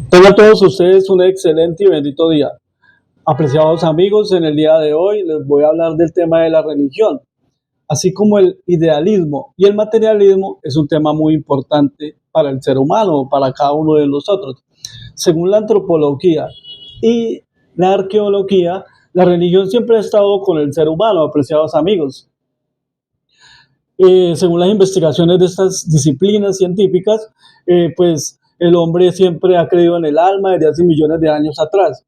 Tengan todos ustedes un excelente y bendito día. Apreciados amigos, en el día de hoy les voy a hablar del tema de la religión, así como el idealismo y el materialismo es un tema muy importante para el ser humano, para cada uno de nosotros. Según la antropología y la arqueología, la religión siempre ha estado con el ser humano, apreciados amigos. Según las investigaciones de estas disciplinas científicas, pues el hombre siempre ha creído en el alma desde hace millones de años atrás.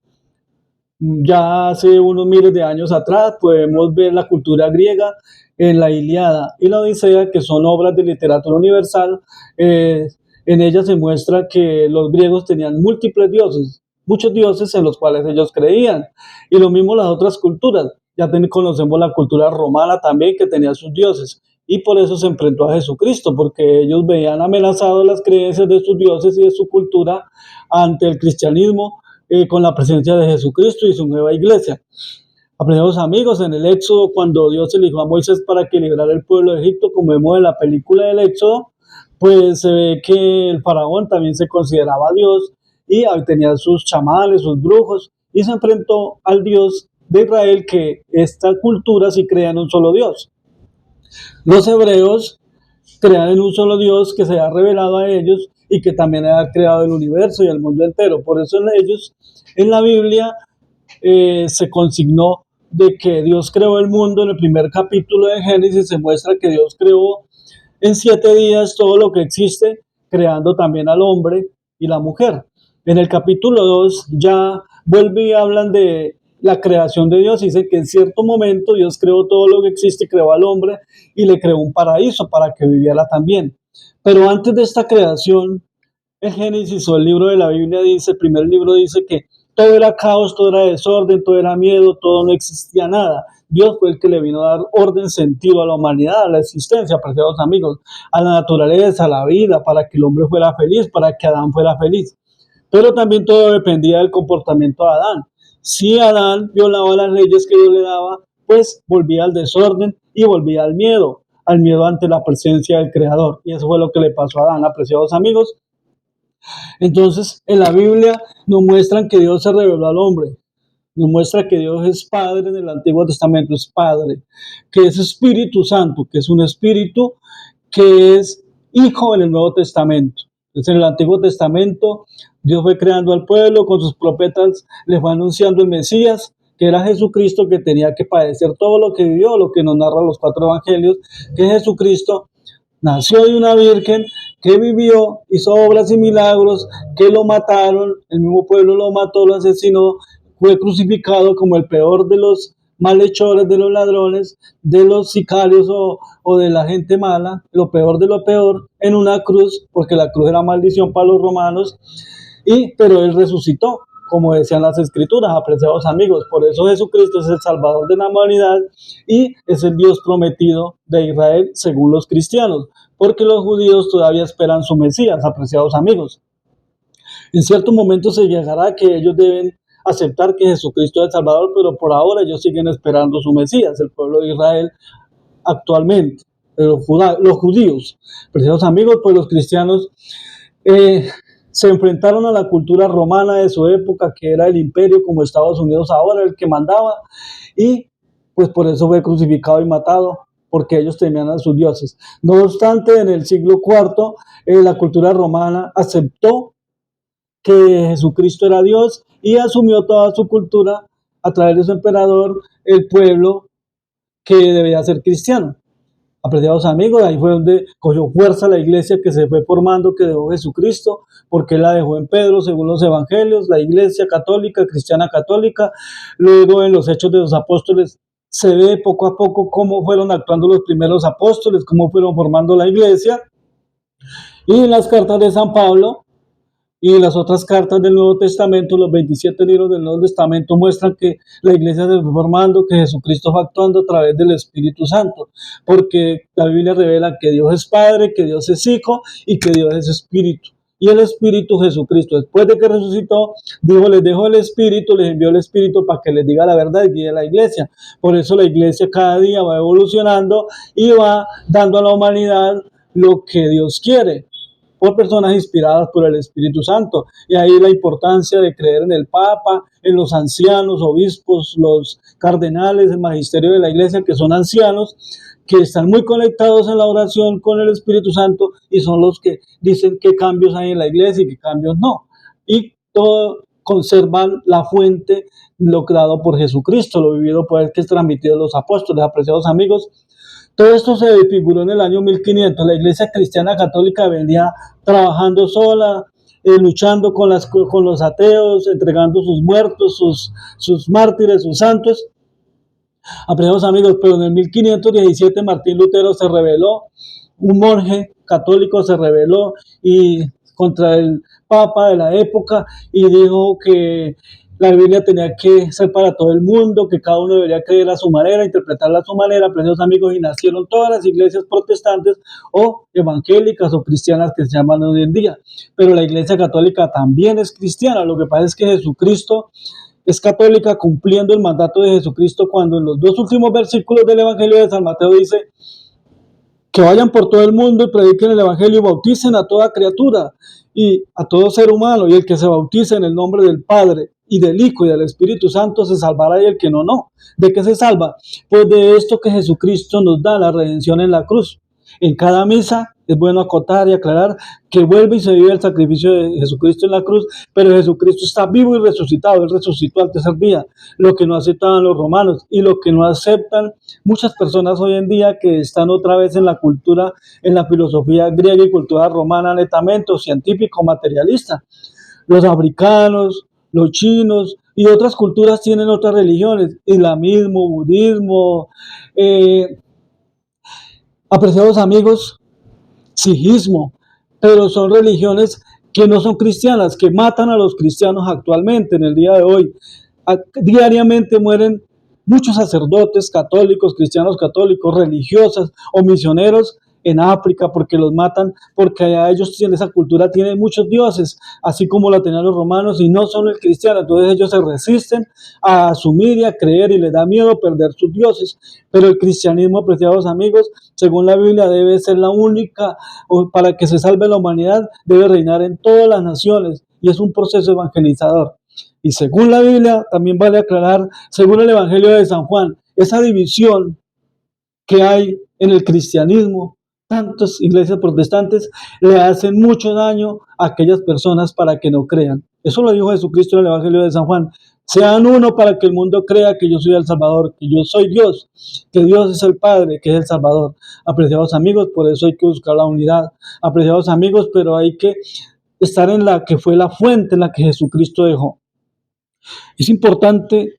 Ya hace unos miles de años atrás podemos ver la cultura griega en la Ilíada y la Odisea, que son obras de literatura universal. En ellas se muestra que los griegos tenían múltiples dioses, muchos dioses en los cuales ellos creían. Y lo mismo las otras culturas. Ya conocemos la cultura romana también, que tenía sus dioses. Y por eso se enfrentó a Jesucristo, porque ellos veían amenazadas las creencias de sus dioses y de su cultura ante el cristianismo, con la presencia de Jesucristo y su nueva iglesia. Apreciados amigos, en el Éxodo, cuando Dios eligió a Moisés para que librara el pueblo de Egipto, como vemos en la película del Éxodo, pues se ve que el faraón también se consideraba Dios y tenía sus chamanes, sus brujos, y se enfrentó al Dios de Israel, que esta cultura sí crea en un solo Dios. Los hebreos crean en un solo Dios que se ha revelado a ellos y que también ha creado el universo y el mundo entero. Por eso ellos, en la Biblia, se consignó de que Dios creó el mundo. En el primer capítulo de Génesis se muestra que Dios creó en 7 días todo lo que existe, creando también al hombre y la mujer. En el capítulo 2 ya vuelve y hablan de la creación de Dios. Dice que en cierto momento Dios creó todo lo que existe, creó al hombre y le creó un paraíso para que viviera también. Pero antes de esta creación, el Génesis, o el libro de la Biblia, dice, el primer libro dice que todo era caos, todo era desorden, todo era miedo, todo, no existía nada. Dios fue el que le vino a dar orden, sentido a la humanidad, a la existencia, apreciados amigos, a la naturaleza, a la vida, para que el hombre fuera feliz, para que Adán fuera feliz. Pero también todo dependía del comportamiento de Adán. Si Adán violaba las leyes que Dios le daba, pues volvía al desorden y volvía al miedo ante la presencia del Creador. Y eso fue lo que le pasó a Adán, apreciados amigos. Entonces, en la Biblia nos muestran que Dios se reveló al hombre, nos muestra que Dios es Padre. En el Antiguo Testamento es Padre, que es Espíritu Santo, que es un Espíritu que es Hijo en el Nuevo Testamento. Entonces, en el Antiguo Testamento, Dios fue creando al pueblo, con sus profetas le fue anunciando el Mesías, que era Jesucristo, que tenía que padecer todo lo que vivió, lo que nos narran los 4 evangelios, que Jesucristo nació de una virgen, que vivió, hizo obras y milagros, que lo mataron, el mismo pueblo lo mató, lo asesinó, fue crucificado como el peor de los malhechores, de los ladrones, de los sicarios o de la gente mala, lo peor de lo peor, en una cruz, porque la cruz era maldición para los romanos, pero él resucitó, como decían las escrituras, apreciados amigos. Por eso Jesucristo es el Salvador de la humanidad y es el Dios prometido de Israel según los cristianos, porque los judíos todavía esperan su Mesías, apreciados amigos. En cierto momento se llegará que ellos deben aceptar que Jesucristo es el Salvador, pero por ahora ellos siguen esperando su Mesías, el pueblo de Israel actualmente, los judíos. Apreciados amigos, pues los cristianos se enfrentaron a la cultura romana de su época, que era el imperio, como Estados Unidos ahora, el que mandaba, y pues por eso fue crucificado y matado, porque ellos temían a sus dioses. No obstante, en el siglo IV, la cultura romana aceptó que Jesucristo era Dios y asumió toda su cultura a través de su emperador, el pueblo que debía ser cristiano. Apreciados amigos, ahí fue donde cogió fuerza la iglesia que se fue formando, que dejó Jesucristo, porque la dejó en Pedro, según los evangelios, la iglesia católica, cristiana católica. Luego en los Hechos de los Apóstoles se ve poco a poco cómo fueron actuando los primeros apóstoles, cómo fueron formando la iglesia. Y en las cartas de San Pablo y las otras cartas del Nuevo Testamento, los 27 libros del Nuevo Testamento, muestran que la iglesia se fue formando, que Jesucristo fue actuando a través del Espíritu Santo, porque la Biblia revela que Dios es Padre, que Dios es Hijo y que Dios es Espíritu. Y el Espíritu Jesucristo, después de que resucitó, dijo, les dejo el Espíritu, les envió el Espíritu para que les diga la verdad y guíe a la iglesia. Por eso la iglesia cada día va evolucionando y va dando a la humanidad lo que Dios quiere. por personas inspiradas por el Espíritu Santo. Y ahí la importancia de creer en el Papa, en los ancianos, obispos, los cardenales, el magisterio de la Iglesia, que son ancianos, que están muy conectados en la oración con el Espíritu Santo y son los que dicen qué cambios hay en la Iglesia y qué cambios no. Y todo conservan la fuente, lo creado por Jesucristo, lo vivido por él, que es transmitido a los apóstoles. Apreciados amigos, todo esto se desfiguró en el año 1500. La Iglesia Cristiana Católica venía trabajando sola, luchando con los ateos, entregando sus muertos, sus mártires, sus santos. Apreciados amigos, pero en el 1517 Martín Lutero se rebeló, un monje católico se rebeló y contra el Papa de la época y dijo que la Biblia tenía que ser para todo el mundo, que cada uno debería creer a su manera, interpretarla a su manera, preciosos amigos, y nacieron todas las iglesias protestantes o evangélicas o cristianas que se llaman hoy en día. Pero la Iglesia Católica también es cristiana. Lo que pasa es que Jesucristo es católica cumpliendo el mandato de Jesucristo cuando en los 2 últimos versículos del Evangelio de San Mateo dice que vayan por todo el mundo y prediquen el Evangelio y bauticen a toda criatura y a todo ser humano, y el que se bautice en el nombre del Padre y del Hijo y del Espíritu Santo se salvará, y el que no, no. ¿De qué se salva? Pues de esto que Jesucristo nos da, la redención en la cruz. En cada misa es bueno acotar y aclarar que vuelve y se vive el sacrificio de Jesucristo en la cruz, pero Jesucristo está vivo y resucitado, él resucitó al tercer día, lo que no aceptaban los romanos y lo que no aceptan muchas personas hoy en día que están otra vez en la cultura, en la filosofía griega y cultura romana netamente, o científico, materialista. Los africanos, los chinos y otras culturas tienen otras religiones, islamismo, budismo, apreciados amigos, sijismo, pero son religiones que no son cristianas, que matan a los cristianos actualmente, en el día de hoy. Diariamente mueren muchos sacerdotes católicos, cristianos católicos, religiosas o misioneros en África porque los matan, porque allá ellos tienen esa cultura, tienen muchos dioses, así como la tenían los romanos y no son el cristiano. Entonces ellos se resisten a asumir y a creer y les da miedo perder sus dioses. Pero el cristianismo, apreciados amigos, según la Biblia, debe ser la única, para que se salve la humanidad, debe reinar en todas las naciones y es un proceso evangelizador. Y según la Biblia, también vale aclarar, según el Evangelio de San Juan, esa división que hay en el cristianismo, tantas iglesias protestantes le hacen mucho daño a aquellas personas para que no crean. Eso lo dijo Jesucristo en el Evangelio de San Juan. Sean uno para que el mundo crea que yo soy el Salvador, que yo soy Dios, que Dios es el Padre, que es el Salvador. Apreciados amigos, por eso hay que buscar la unidad. Apreciados amigos, pero hay que estar en la que fue la fuente, en la que Jesucristo dejó. Es importante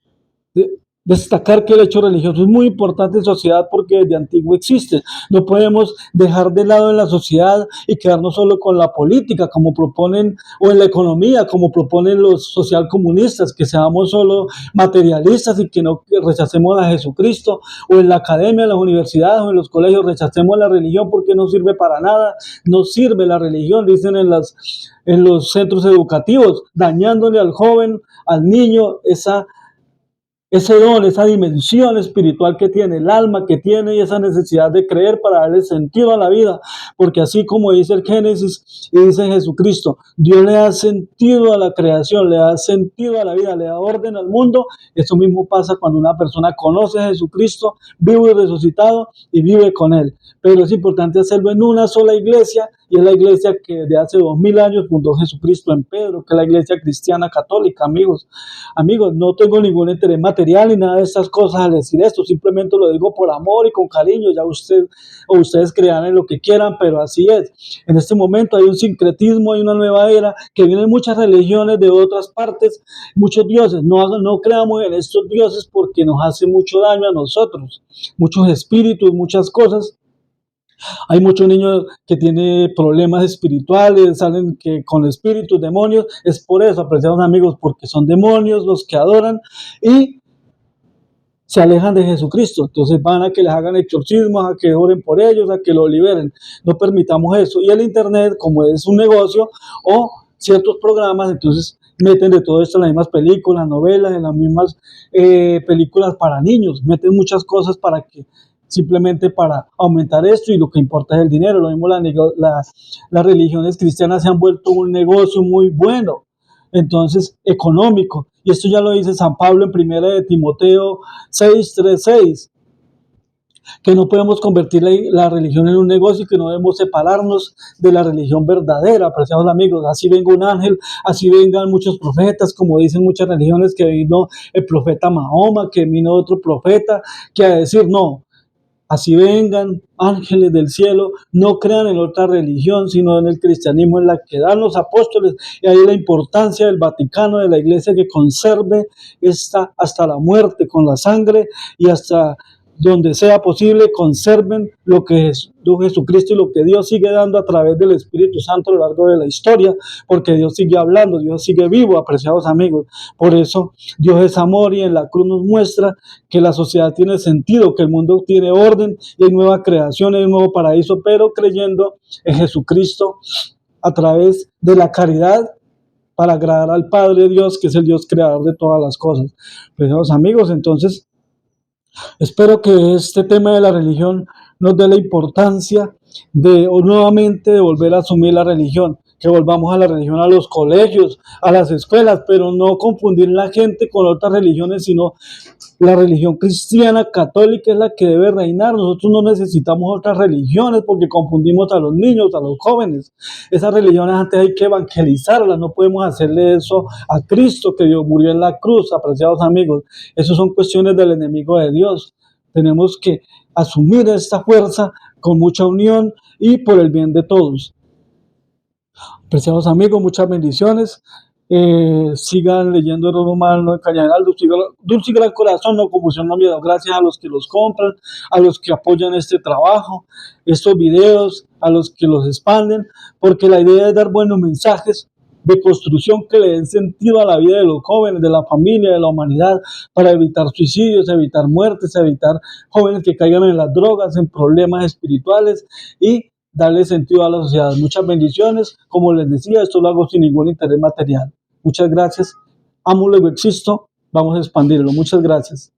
destacar que el hecho religioso es muy importante en sociedad porque desde antiguo existe. No podemos dejar de lado en la sociedad y quedarnos solo con la política, como proponen, o en la economía, como proponen los socialcomunistas, que seamos solo materialistas y que no rechacemos a Jesucristo, o en la academia, en las universidades o en los colegios rechacemos la religión porque no sirve para nada. No sirve la religión, dicen en los centros educativos, dañándole al joven, al niño, ese don, esa dimensión espiritual que tiene, el alma que tiene y esa necesidad de creer para darle sentido a la vida, porque así como dice el Génesis y dice Jesucristo, Dios le da sentido a la creación, le da sentido a la vida, le da orden al mundo. Eso mismo pasa cuando una persona conoce a Jesucristo, vivo y resucitado y vive con él. Pero es importante hacerlo en una sola iglesia, y es la iglesia que de hace 2000 años fundó Jesucristo en Pedro, que es la iglesia cristiana católica. Amigos, no tengo ningún interés material ni nada de estas cosas al decir esto, simplemente lo digo por amor y con cariño. Ya ustedes crean en lo que quieran, pero así es. En este momento hay un sincretismo, hay una nueva era, que vienen muchas religiones de otras partes, muchos dioses. No creamos en estos dioses porque nos hace mucho daño a nosotros, muchos espíritus, muchas cosas. Hay muchos niños que tienen problemas espirituales, salen con espíritus, demonios. Es por eso, apreciados amigos, porque son demonios los que adoran y se alejan de Jesucristo. Entonces van a que les hagan exorcismos, a que oren por ellos, a que lo liberen. No permitamos eso. Y el internet, como es un negocio, o ciertos programas, entonces meten de todo esto en las mismas películas, novelas, en las mismas películas para niños. Meten muchas cosas para que simplemente para aumentar esto y lo que importa es el dinero. Lo mismo las religiones cristianas se han vuelto un negocio muy bueno, entonces económico. Y esto ya lo dice San Pablo en 1 de Timoteo 6:3-6, que no podemos convertir la religión en un negocio y que no debemos separarnos de la religión verdadera, apreciados amigos. Así venga un ángel, así vengan muchos profetas, como dicen muchas religiones, que vino el profeta Mahoma, que vino otro profeta, que a decir no. Así vengan ángeles del cielo, no crean en otra religión, sino en el cristianismo, en la que dan los apóstoles. Y ahí la importancia del Vaticano, de la iglesia, que conserve esta hasta la muerte con la sangre, y hasta donde sea posible conserven lo que es Jesucristo y lo que Dios sigue dando a través del Espíritu Santo a lo largo de la historia, porque Dios sigue hablando, Dios sigue vivo, apreciados amigos. Por eso Dios es amor, y en la cruz nos muestra que la sociedad tiene sentido, que el mundo tiene orden, y hay nueva creación, hay un nuevo paraíso, pero creyendo en Jesucristo a través de la caridad, para agradar al Padre Dios, que es el Dios creador de todas las cosas. Apreciados amigos, entonces espero que este tema de la religión nos dé la importancia de nuevamente de volver a asumir la religión, que volvamos a la religión, a los colegios, a las escuelas, pero no confundir la gente con otras religiones, sino la religión cristiana católica es la que debe reinar. Nosotros no necesitamos otras religiones porque confundimos a los niños, a los jóvenes. Esas religiones antes hay que evangelizarlas, no podemos hacerle eso a Cristo, que Dios murió en la cruz, apreciados amigos. Esas son cuestiones del enemigo de Dios. Tenemos que asumir esta fuerza con mucha unión y por el bien de todos. Apreciados amigos, muchas bendiciones. Sigan leyendo el Romano no Cañaveral, Dulce y Gran Corazón, no confusión, no miedo. Gracias a los que los compran, a los que apoyan este trabajo, estos videos, a los que los expanden, porque la idea es dar buenos mensajes de construcción que le den sentido a la vida de los jóvenes, de la familia, de la humanidad, para evitar suicidios, evitar muertes, evitar jóvenes que caigan en las drogas, en problemas espirituales, y darle sentido a la sociedad. Muchas bendiciones. Como les decía, esto lo hago sin ningún interés material. Muchas gracias. Amo, luego existo. Vamos a expandirlo. Muchas gracias.